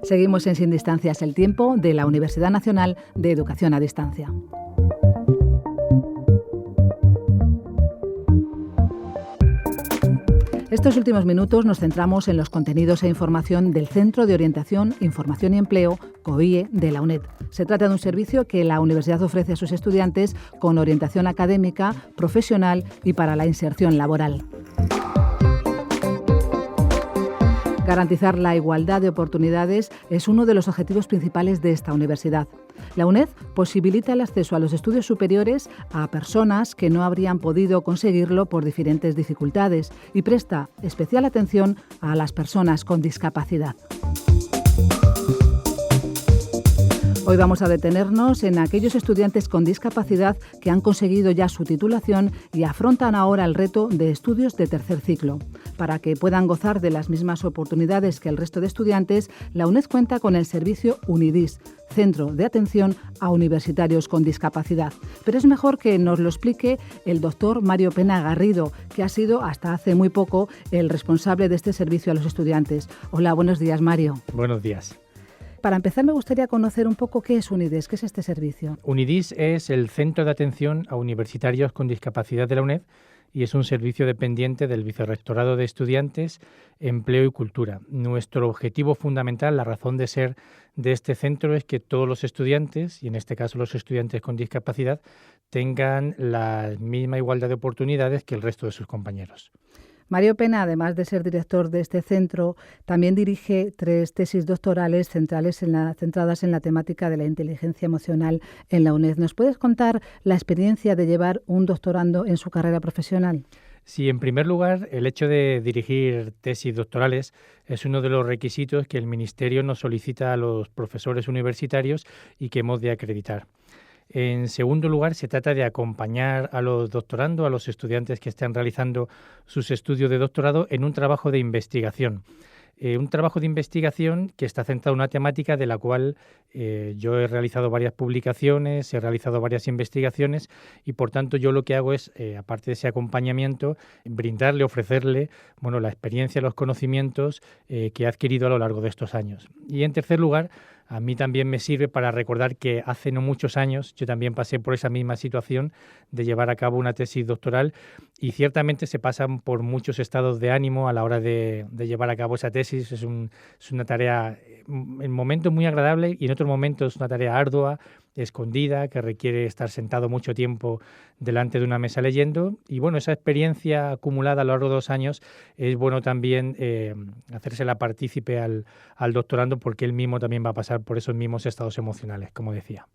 Seguimos en Sin Distancias, el tiempo de la Universidad Nacional de Educación a Distancia. Estos últimos minutos nos centramos en los contenidos e información del Centro de Orientación, Información y Empleo, COIE, de la UNED. Se trata de un servicio que la universidad ofrece a sus estudiantes con orientación académica, profesional y para la inserción laboral. Garantizar la igualdad de oportunidades es uno de los objetivos principales de esta universidad. La UNED posibilita el acceso a los estudios superiores a personas que no habrían podido conseguirlo por diferentes dificultades y presta especial atención a las personas con discapacidad. Hoy vamos a detenernos en aquellos estudiantes con discapacidad que han conseguido ya su titulación y afrontan ahora el reto de estudios de tercer ciclo. Para que puedan gozar de las mismas oportunidades que el resto de estudiantes, la UNED cuenta con el servicio UNIDIS, Centro de Atención a Universitarios con Discapacidad. Pero es mejor que nos lo explique el doctor Mario Pena Garrido, que ha sido hasta hace muy poco el responsable de este servicio a los estudiantes. Hola, buenos días, Mario. Buenos días. Para empezar, me gustaría conocer un poco qué es UNIDIS, qué es este servicio. UNIDIS es el Centro de Atención a Universitarios con Discapacidad de la UNED y es un servicio dependiente del Vicerrectorado de Estudiantes, Empleo y Cultura. Nuestro objetivo fundamental, la razón de ser de este centro es que todos los estudiantes, y en este caso los estudiantes con discapacidad, tengan la misma igualdad de oportunidades que el resto de sus compañeros. Mario Pena, además de ser director de este centro, también dirige 3 tesis doctorales centradas en la temática de la inteligencia emocional en la UNED. ¿Nos puedes contar la experiencia de llevar un doctorando en su carrera profesional? Sí, en primer lugar, el hecho de dirigir tesis doctorales es uno de los requisitos que el Ministerio nos solicita a los profesores universitarios y que hemos de acreditar. En segundo lugar, se trata de acompañar a los doctorandos, a los estudiantes que están realizando sus estudios de doctorado en un trabajo de investigación. Un trabajo de investigación que está centrado en una temática de la cual yo he realizado varias publicaciones, he realizado varias investigaciones y, por tanto, yo lo que hago es, aparte de ese acompañamiento, brindarle, ofrecerle la experiencia, los conocimientos que he adquirido a lo largo de estos años. Y, en tercer lugar, a mí también me sirve para recordar que hace no muchos años yo también pasé por esa misma situación de llevar a cabo una tesis doctoral y ciertamente se pasan por muchos estados de ánimo a la hora de llevar a cabo esa tesis. Es una tarea en momentos muy agradable y en otros momentos una tarea ardua, escondida, que requiere estar sentado mucho tiempo delante de una mesa leyendo. Y esa experiencia acumulada a lo largo de 2 años es bueno también hacérsela partícipe al doctorando porque él mismo también va a pasar por esos mismos estados emocionales, como decía.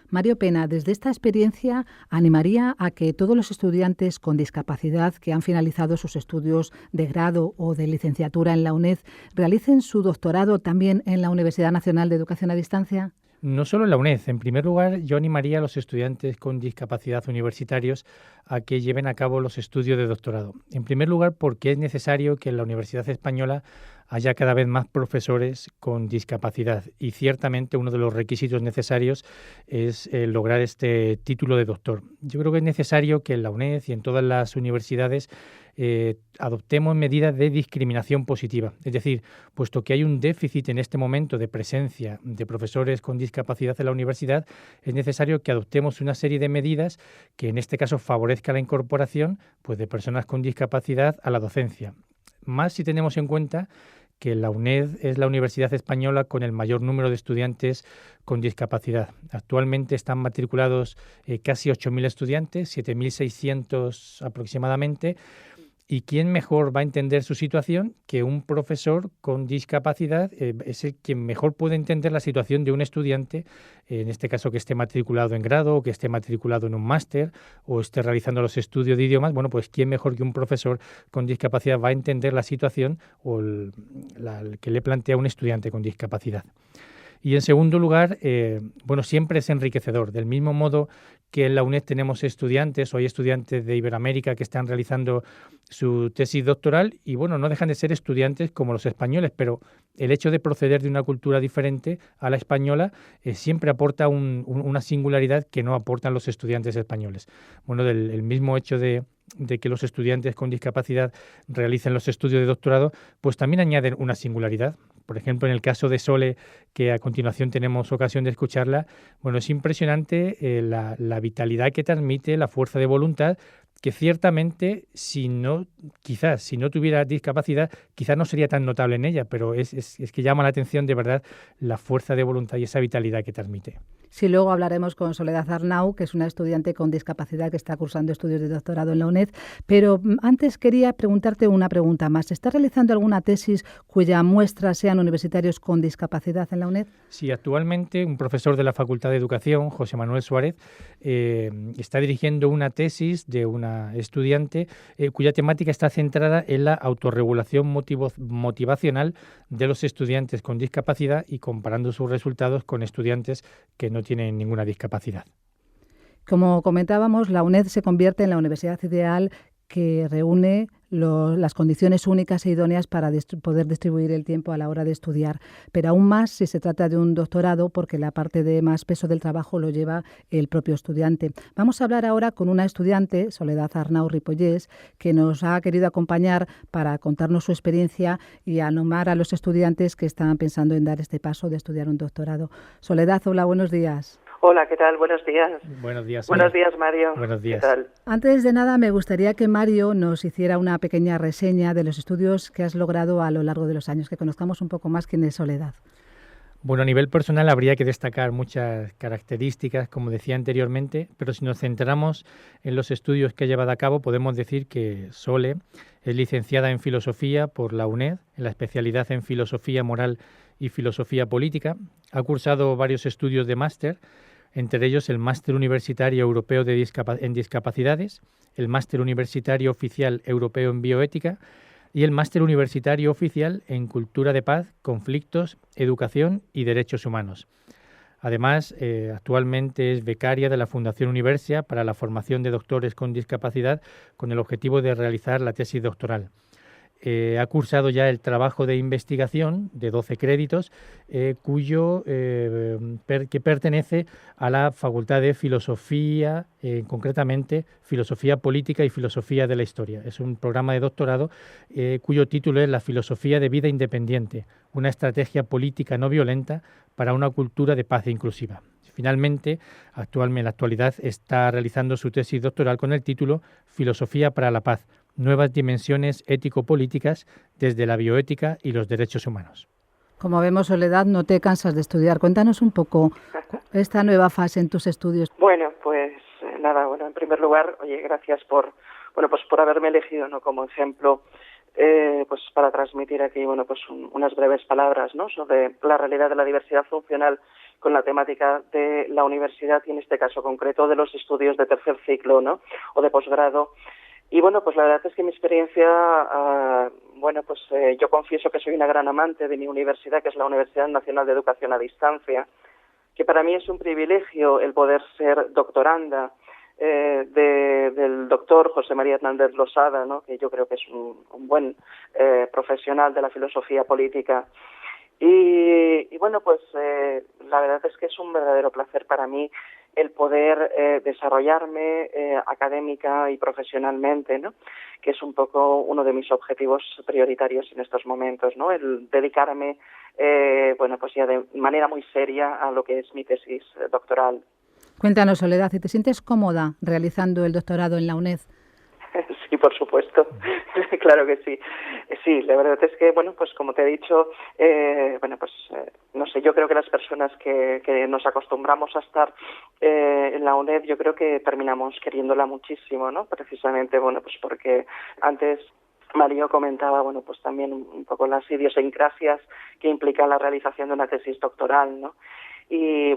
Mario Pena, desde esta experiencia, animaría a que todos los estudiantes con discapacidad que han finalizado sus estudios de grado o de licenciatura en la UNED realicen su doctorado también en la Universidad Nacional de Educación a Distancia. No solo en la UNED. En primer lugar, yo animaría a los estudiantes con discapacidad universitarios a que lleven a cabo los estudios de doctorado. En primer lugar, porque es necesario que en la Universidad Española haya cada vez más profesores con discapacidad y ciertamente uno de los requisitos necesarios es lograr este título de doctor. Yo creo que es necesario que en la UNED y en todas las universidades adoptemos medidas de discriminación positiva. Es decir, puesto que hay un déficit en este momento de presencia de profesores con discapacidad en la universidad, es necesario que adoptemos una serie de medidas que en este caso favorezca la incorporación de personas con discapacidad a la docencia. Más si tenemos en cuenta que la UNED es la universidad española con el mayor número de estudiantes con discapacidad. Actualmente están matriculados casi 8.000 estudiantes, 7.600 aproximadamente. ¿Y quién mejor va a entender su situación que un profesor con discapacidad? Es el quien mejor puede entender la situación de un estudiante, en este caso que esté matriculado en grado, o que esté matriculado en un máster, o esté realizando los estudios de idiomas. Pues quién mejor que un profesor con discapacidad va a entender la situación o que le plantea un estudiante con discapacidad. Y en segundo lugar, siempre es enriquecedor. Del mismo modo que en la UNED tenemos estudiantes, o hay estudiantes de Iberoamérica que están realizando su tesis doctoral y no dejan de ser estudiantes como los españoles, pero el hecho de proceder de una cultura diferente a la española siempre aporta una singularidad que no aportan los estudiantes españoles. El mismo hecho de de que los estudiantes con discapacidad realicen los estudios de doctorado, pues también añaden una singularidad. Por ejemplo, en el caso de Sole, que a continuación tenemos ocasión de escucharla, bueno, es impresionante la vitalidad que transmite, la fuerza de voluntad, que ciertamente, quizás si no tuviera discapacidad, quizás no sería tan notable en ella, pero es que llama la atención de verdad la fuerza de voluntad y esa vitalidad que transmite. Sí, luego hablaremos con Soledad Arnau, que es una estudiante con discapacidad que está cursando estudios de doctorado en la UNED, pero antes quería preguntarte una pregunta más. ¿Estás realizando alguna tesis cuya muestra sean universitarios con discapacidad en la UNED? Sí, actualmente un profesor de la Facultad de Educación, José Manuel Suárez, está dirigiendo una tesis de una estudiante cuya temática está centrada en la autorregulación motivacional de los estudiantes con discapacidad y comparando sus resultados con estudiantes que no tienen ninguna discapacidad. Como comentábamos, la UNED se convierte en la universidad ideal que reúne las condiciones únicas e idóneas para poder distribuir el tiempo a la hora de estudiar, pero aún más si se trata de un doctorado, porque la parte de más peso del trabajo lo lleva el propio estudiante. Vamos a hablar ahora con una estudiante, Soledad Arnau Ripollés, que nos ha querido acompañar para contarnos su experiencia y animar a los estudiantes que están pensando en dar este paso de estudiar un doctorado. Soledad, hola, buenos días. Hola, ¿qué tal? Buenos días. Buenos días. Buenos días, Mario. Buenos días. ¿Qué tal? Antes de nada, me gustaría que Mario nos hiciera una pequeña reseña de los estudios que has logrado a lo largo de los años, que conozcamos un poco más quién es Soledad. Bueno, a nivel personal habría que destacar muchas características, como decía anteriormente, pero si nos centramos en los estudios que ha llevado a cabo, podemos decir que Sole es licenciada en Filosofía por la UNED, en la especialidad en Filosofía Moral y Filosofía Política. Ha cursado varios estudios de máster, entre ellos el Máster Universitario Europeo en Discapacidades, el Máster Universitario Oficial Europeo en Bioética y el Máster Universitario Oficial en Cultura de Paz, Conflictos, Educación y Derechos Humanos. Además, actualmente es becaria de la Fundación Universia para la formación de doctores con discapacidad con el objetivo de realizar la tesis doctoral. Ha cursado ya el trabajo de investigación de 12 créditos, que pertenece a la Facultad de Filosofía, concretamente Filosofía Política y Filosofía de la Historia. Es un programa de doctorado cuyo título es La filosofía de vida independiente, una estrategia política no violenta para una cultura de paz inclusiva. Finalmente, en la actualidad está realizando su tesis doctoral con el título Filosofía para la Paz, nuevas dimensiones ético-políticas desde la bioética y los derechos humanos. Como vemos, Soledad, no te cansas de estudiar. Cuéntanos un poco esta nueva fase en tus estudios. Bueno, pues nada, en primer lugar, gracias por haberme elegido, ¿no?, como ejemplo, pues para transmitir aquí, unas breves palabras, ¿no?, sobre la realidad de la diversidad funcional con la temática de la universidad y en este caso concreto de los estudios de tercer ciclo, ¿no?, o de posgrado. Y la verdad es que mi experiencia, yo confieso que soy una gran amante de mi universidad, que es la Universidad Nacional de Educación a Distancia, que para mí es un privilegio el poder ser doctoranda del doctor José María Hernández Losada, ¿no?, que yo creo que es un buen profesional de la filosofía política. Y la verdad es que es un verdadero placer para mí el poder desarrollarme académica y profesionalmente, ¿no?, que es un poco uno de mis objetivos prioritarios en estos momentos, ¿no?, el dedicarme ya de manera muy seria a lo que es mi tesis doctoral. Cuéntanos, Soledad, ¿y te sientes cómoda realizando el doctorado en la UNED? Sí, por supuesto, claro que sí. Sí, la verdad es que, como te he dicho, no sé, yo creo que las personas que nos acostumbramos a estar en la UNED, yo creo que terminamos queriéndola muchísimo, ¿no? Precisamente, porque antes Mario comentaba, también un poco las idiosincrasias que implica la realización de una tesis doctoral, ¿no? Y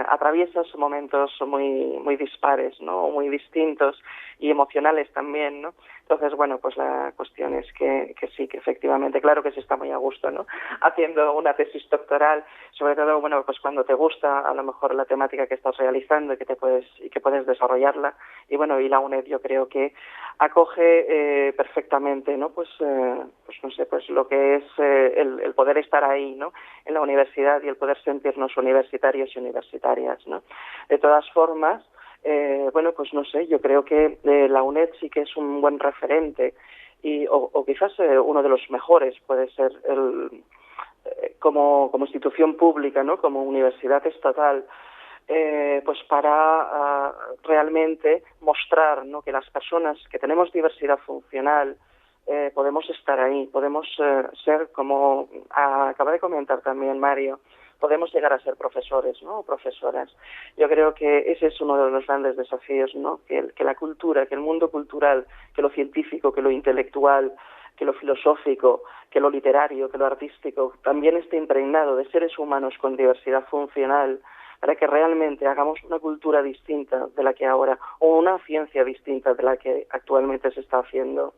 atraviesas momentos muy dispares, ¿no?, muy distintos y emocionales también, ¿no? Entonces, la cuestión es que sí, que efectivamente, claro que se está muy a gusto, ¿no?, haciendo una tesis doctoral, sobre todo, cuando te gusta a lo mejor la temática que estás realizando y que puedes desarrollarla. Y y la UNED yo creo que acoge perfectamente, ¿no?, lo que es el poder estar ahí, ¿no?, en la universidad y el poder sentirnos universitarios y universitarias, ¿no? De todas formas, Bueno, pues no sé, yo creo que la UNED sí que es un buen referente o quizás uno de los mejores puede ser como institución pública, ¿no? Como universidad estatal, pues para realmente mostrar, ¿no?, que las personas que tenemos diversidad funcional podemos estar ahí, podemos ser, como acaba de comentar también Mario, podemos llegar a ser profesores, ¿no?, o profesoras. Yo creo que ese es uno de los grandes desafíos, ¿no?, que la cultura, que el mundo cultural, que lo científico, que lo intelectual, que lo filosófico, que lo literario, que lo artístico, también esté impregnado de seres humanos con diversidad funcional, para que realmente hagamos una cultura distinta de la que ahora, o una ciencia distinta de la que actualmente se está haciendo.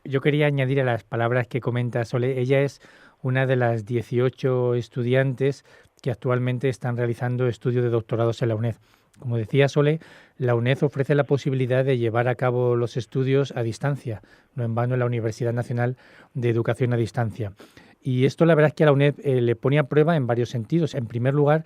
Yo quería añadir a las palabras que comenta Sole. Ella es una de las 18 estudiantes que actualmente están realizando estudios de doctorados en la UNED. Como decía Sole, la UNED ofrece la posibilidad de llevar a cabo los estudios a distancia, no en vano en la Universidad Nacional de Educación a Distancia. Y esto la verdad es que a la UNED le pone a prueba en varios sentidos. En primer lugar,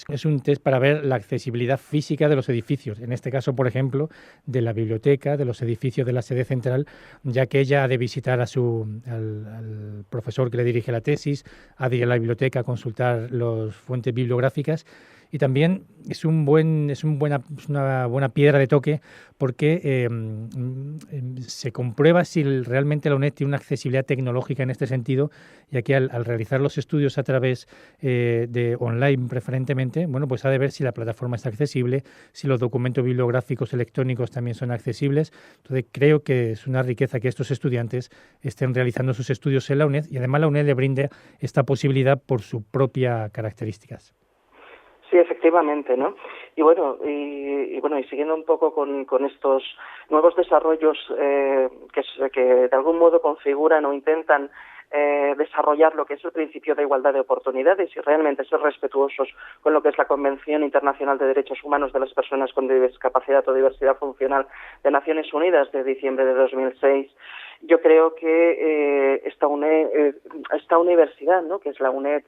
es un test para ver la accesibilidad física de los edificios. En este caso, por ejemplo, de la biblioteca, de los edificios de la sede central, ya que ella ha de visitar al profesor que le dirige la tesis, ha de ir a la biblioteca a consultar las fuentes bibliográficas. Y también es una buena piedra de toque porque se comprueba si realmente la UNED tiene una accesibilidad tecnológica en este sentido, ya que al realizar los estudios a través de online preferentemente, bueno, pues ha de ver si la plataforma está accesible, si los documentos bibliográficos electrónicos también son accesibles. Entonces creo que es una riqueza que estos estudiantes estén realizando sus estudios en la UNED, y además la UNED le brinda esta posibilidad por sus propias características. Sí, efectivamente, ¿no? Y bueno, y siguiendo un poco con estos nuevos desarrollos que de algún modo configuran o intentan desarrollar lo que es el principio de igualdad de oportunidades y realmente ser respetuosos con lo que es la Convención Internacional de Derechos Humanos de las Personas con Discapacidad o Diversidad Funcional de Naciones Unidas de diciembre de 2006. Yo creo que esta universidad, ¿no?, que es la UNED,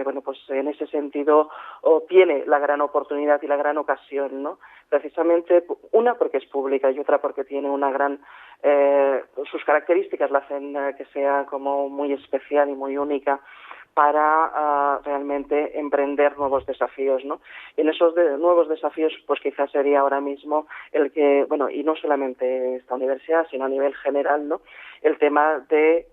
bueno, pues en ese sentido tiene la gran oportunidad y la gran ocasión, ¿no? Precisamente una porque es pública y otra porque tiene una gran sus características la hacen que sea como muy especial y muy única para realmente emprender nuevos desafíos, ¿no? Y en esos nuevos desafíos, pues quizás sería ahora mismo el que, bueno, y no solamente esta universidad, sino a nivel general, ¿no?, el tema de,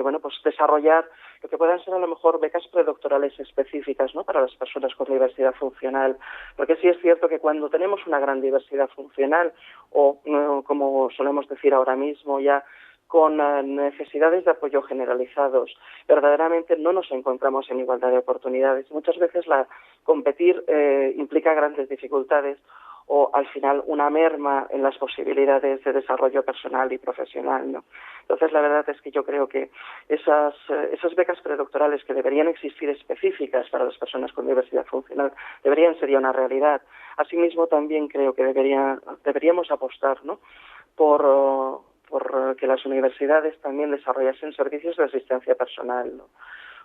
bueno, pues desarrollar lo que puedan ser a lo mejor becas predoctorales específicas, ¿no?, para las personas con diversidad funcional, porque sí es cierto que cuando tenemos una gran diversidad funcional o, como solemos decir ahora mismo ya, con necesidades de apoyo generalizados, verdaderamente no nos encontramos en igualdad de oportunidades. Muchas veces competir implica grandes dificultades o al final una merma en las posibilidades de desarrollo personal y profesional, ¿no? Entonces la verdad es que yo creo que esas becas predoctorales que deberían existir específicas para las personas con diversidad funcional sería una realidad. Asimismo también creo que deberíamos apostar, ¿no?, por que las universidades también desarrollasen servicios de asistencia personal, ¿no?,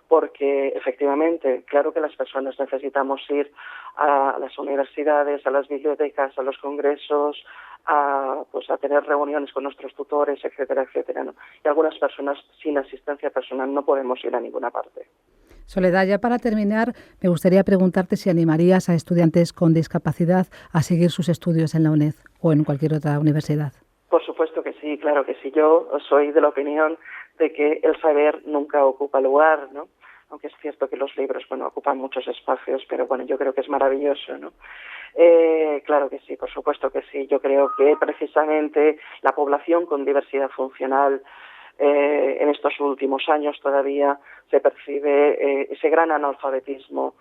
porque efectivamente, claro que las personas necesitamos ir a las universidades, a las bibliotecas, a los congresos, a tener reuniones con nuestros tutores, etcétera, etcétera, ¿no? Y algunas personas sin asistencia personal no podemos ir a ninguna parte. Soledad, ya para terminar, me gustaría preguntarte si animarías a estudiantes con discapacidad a seguir sus estudios en la UNED o en cualquier otra universidad. Por supuesto que sí, claro que sí. Yo soy de la opinión de que el saber nunca ocupa lugar, ¿no? Aunque es cierto que los libros, bueno, ocupan muchos espacios, pero bueno, yo creo que es maravilloso, ¿no? Claro que sí, por supuesto que sí. Yo creo que precisamente la población con diversidad funcional en estos últimos años todavía se percibe ese gran analfabetismo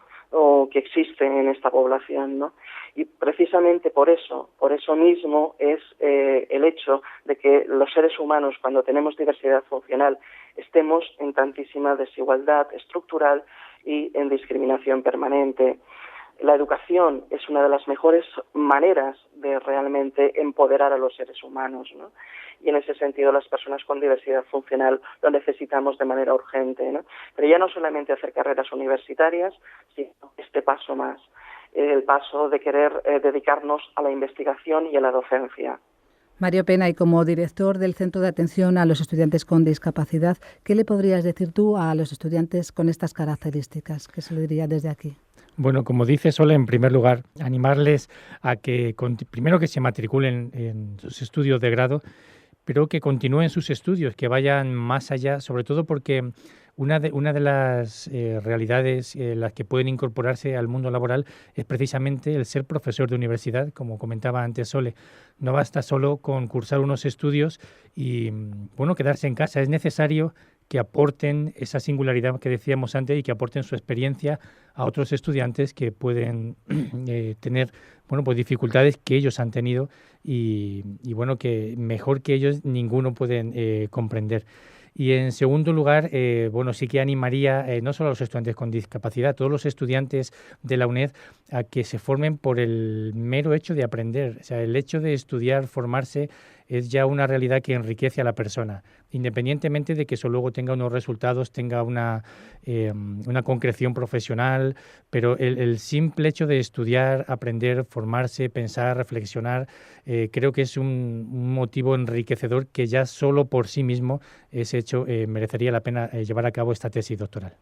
que existe en esta población, ¿no? Y precisamente por eso mismo es el hecho de que los seres humanos, cuando tenemos diversidad funcional, estemos en tantísima desigualdad estructural y en discriminación permanente. La educación es una de las mejores maneras de realmente empoderar a los seres humanos, ¿no? Y en ese sentido las personas con diversidad funcional lo necesitamos de manera urgente, ¿no? Pero ya no solamente hacer carreras universitarias, sino este paso más, el paso de querer dedicarnos a la investigación y a la docencia. Mario Pena, y como director del Centro de Atención a los Estudiantes con Discapacidad, ¿qué le podrías decir tú a los estudiantes con estas características? ¿Qué se le diría desde aquí? Bueno, como dice Sole, en primer lugar, animarles a que primero que se matriculen en sus estudios de grado, pero que continúen sus estudios, que vayan más allá, sobre todo porque una de las realidades las que pueden incorporarse al mundo laboral es precisamente el ser profesor de universidad, como comentaba antes Sole. No basta solo con cursar unos estudios y quedarse en casa. Es necesario que aporten esa singularidad que decíamos antes y que aporten su experiencia a otros estudiantes que pueden tener dificultades que ellos han tenido y que mejor que ellos ninguno pueden comprender. Y en segundo lugar, sí que animaría no solo a los estudiantes con discapacidad, a todos los estudiantes de la UNED a que se formen por el mero hecho de aprender. O sea, el hecho de estudiar, formarse, es ya una realidad que enriquece a la persona, independientemente de que eso luego tenga unos resultados, tenga una concreción profesional, pero el simple hecho de estudiar, aprender, formarse, pensar, reflexionar, creo que es un motivo enriquecedor que ya solo por sí mismo ese hecho merecería la pena llevar a cabo esta tesis doctoral.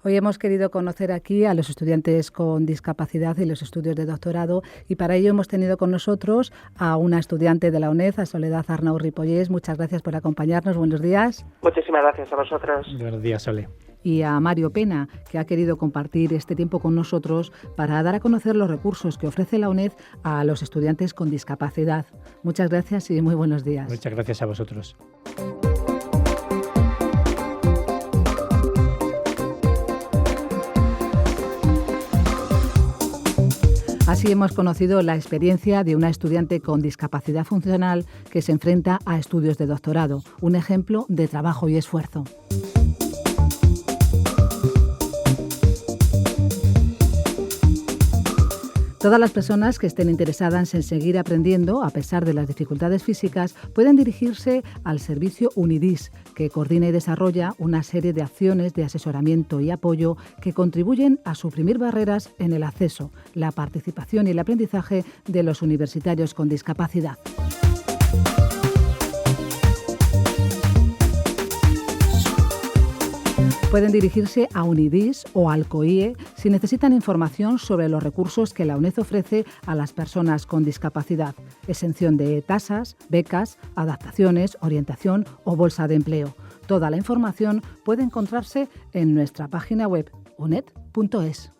Hoy hemos querido conocer aquí a los estudiantes con discapacidad y los estudios de doctorado, y para ello hemos tenido con nosotros a una estudiante de la UNED, a Soledad Arnau Ripollés. Muchas gracias por acompañarnos. Buenos días. Muchísimas gracias a vosotras. Buenos días, Sole. Y a Mario Pena, que ha querido compartir este tiempo con nosotros para dar a conocer los recursos que ofrece la UNED a los estudiantes con discapacidad. Muchas gracias y muy buenos días. Muchas gracias a vosotros. Así hemos conocido la experiencia de una estudiante con discapacidad funcional que se enfrenta a estudios de doctorado, un ejemplo de trabajo y esfuerzo. Todas las personas que estén interesadas en seguir aprendiendo, a pesar de las dificultades físicas, pueden dirigirse al servicio UNIDIS, que coordina y desarrolla una serie de acciones de asesoramiento y apoyo que contribuyen a suprimir barreras en el acceso, la participación y el aprendizaje de los universitarios con discapacidad. Pueden dirigirse a UNIDIS o al COIE si necesitan información sobre los recursos que la UNED ofrece a las personas con discapacidad, exención de tasas, becas, adaptaciones, orientación o bolsa de empleo. Toda la información puede encontrarse en nuestra página web uned.es.